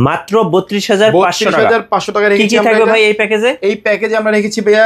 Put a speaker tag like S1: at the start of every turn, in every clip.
S1: মাত্র 32,500 টাকা
S2: রেখেছি।
S1: কি থাকবে ভাই এই প্যাকেজে?
S2: এই প্যাকেজে আমরা রেখেছি ভাইয়া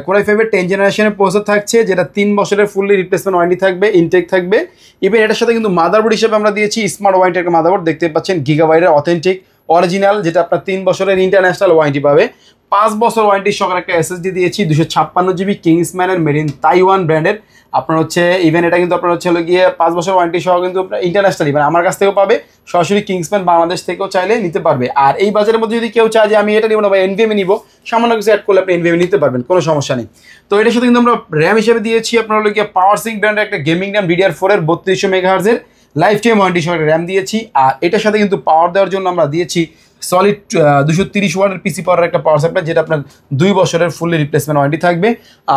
S2: কোরাই 5 এর 10 জেনারেশনের প্রসেসর থাকছে, যেটা 3 বছরের ফুললি রিপ্লেসমেন্ট ওয়ারেন্টি থাকবে, ইনটেক থাকবে। ইভেন এটার সাথে কিন্তু মাদারবোর্ড হিসেবে আমরা দিয়েছি স্মার্ট ওয়ারেন্টি একটা মাদারবোর্ড, দেখতে পাচ্ছেন গিগাবাইটের অথেন্টিক অরিজিনাল, যেটা আপনার 3 বছরের ইন্টারন্যাশনাল ওয়ারেন্টি পাবে। 5 বছর ওয়ারেন্টি সহ একটা এসএসডি দিয়েছি 256 জিবি কিংসম্যানের মেড ইন তাইওয়ান ব্র্যান্ডের। আপনার হচ্ছে ইভেন এটা কিন্তু আপনার হচ্ছে গিয়ে 5 বছর ওয়ারেন্টি সহ কিন্তু আপনার ইন্টারন্যাশনাল, মানে আমার কাছ থেকেও পাবে, সরাসরি কিংসম্যান বাংলাদেশ থেকেও চাইলে নিতে পারবে। আর এই বাজারের মধ্যে যদি কেউ চায় যে আমি এটা নিব না বা এনভিএমে নিব, সামান্য কিছু অ্যাড করলে আপনি এনভিএমে নিতে পারবেন, কোনো সমস্যা নেই। তো এটার সাথে কিন্তু আমরা র্যাম হিসেবে দিয়েছি আপনার গিয়ে পাওয়ার সিঙ্ক ব্র্যান্ডের একটা গেমিং র্যাম DDR4 এর 3200 মেগাহার্জের লাইফ টাইম ওয়ারেন্টি সহ র্যাম দিয়েছি। আর এটার সাথে কিন্তু পাওয়ার দেওয়ার জন্য আমরা দিয়েছি সলিড 230 ওয়াটের পিসি পাওয়ার একটা পাওয়ার সাপ্লাই, যেটা আপনার 2 বছরের ফুললি রিপ্লেসমেন্ট ওয়ারেন্টি থাকবে।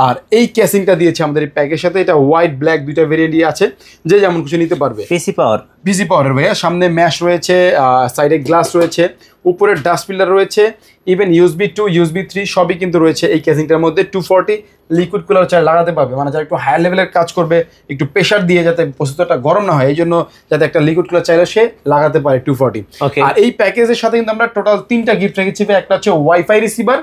S2: আর এই ক্যাসিংটা দিয়েছি আমাদের এই প্যাকের সাথে, এটা হোয়াইট ব্ল্যাক দুইটা ভেরিয়েন্টই আছে, যে যেমন কিছু নিতে পারবে।
S1: পিসি পাওয়ারের
S2: ভাইয়া, সামনে ম্যাশ রয়েছে, সাইডে গ্লাস রয়েছে, উপরে ডাস্ট ফিল্টার রয়েছে, ইভেন USB 2 USB 3 সবই কিন্তু রয়েছে এই ক্যাসিংটার মধ্যে। 240 লিকুইড কুলার চাই লাগাতে পারবে, মানে যারা একটু হায়ার লেভেলের কাজ করবে, একটু প্রেশার দিয়ে যাতে প্রসেসরটা গরম না হয়, এই জন্য যাতে একটা লিকুইড কুলার চাইলে সে লাগাতে পারে 240। আর এই প্যাকেজের সাথে কিন্তু আমরা টোটাল 3টা গিফট রেখেছি। একটা হচ্ছে ওয়াইফাই রিসিভার,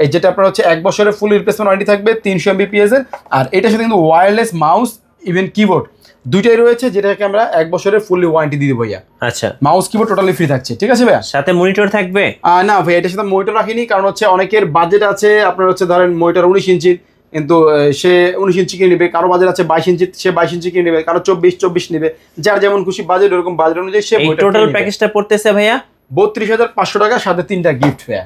S2: এই যেটা আপনার হচ্ছে 1 বছরের ফুল রিপ্লেসমেন্ট ওয়ারেন্টি থাকবে 300 Mbps এর। আর এটার সাথে কিন্তু ওয়্যারলেস মাউস ইভেন কিবোর্ড দুইটাই রয়েছে, যেটাকে আমরা 1 বছরের ফুললি ওয়ারেন্টি দিয়ে দেবো ভাইয়া।
S1: আচ্ছা,
S2: মাউস কিবোর্ড টোটালি ফ্রি থাকছে, ঠিক আছে ভাইয়া?
S1: সাথে মনিটর থাকবে?
S2: না ভাইয়া, এটার সাথে মনিটর রাখিনি, কারণ হচ্ছে অনেকের বাজেট আছে আপনার হচ্ছে ধরেন মনিটর 19 ইঞ্চির, কিন্তু সে 19 ইঞ্চি কিনে নেবে, কারো বাজেট আছে 22 ইঞ্চি, সে 22 ইঞ্চি কিনে নেবে, কারো 24 নেবে, যার যেমন খুশি বাজেট, ওরকম বাজেট অনুযায়ী সে
S1: টোটাল প্যাকেজটা পড়তেছে ভাইয়া
S2: 32,500 টাকা, সাথে 3টা গিফট ভাইয়া।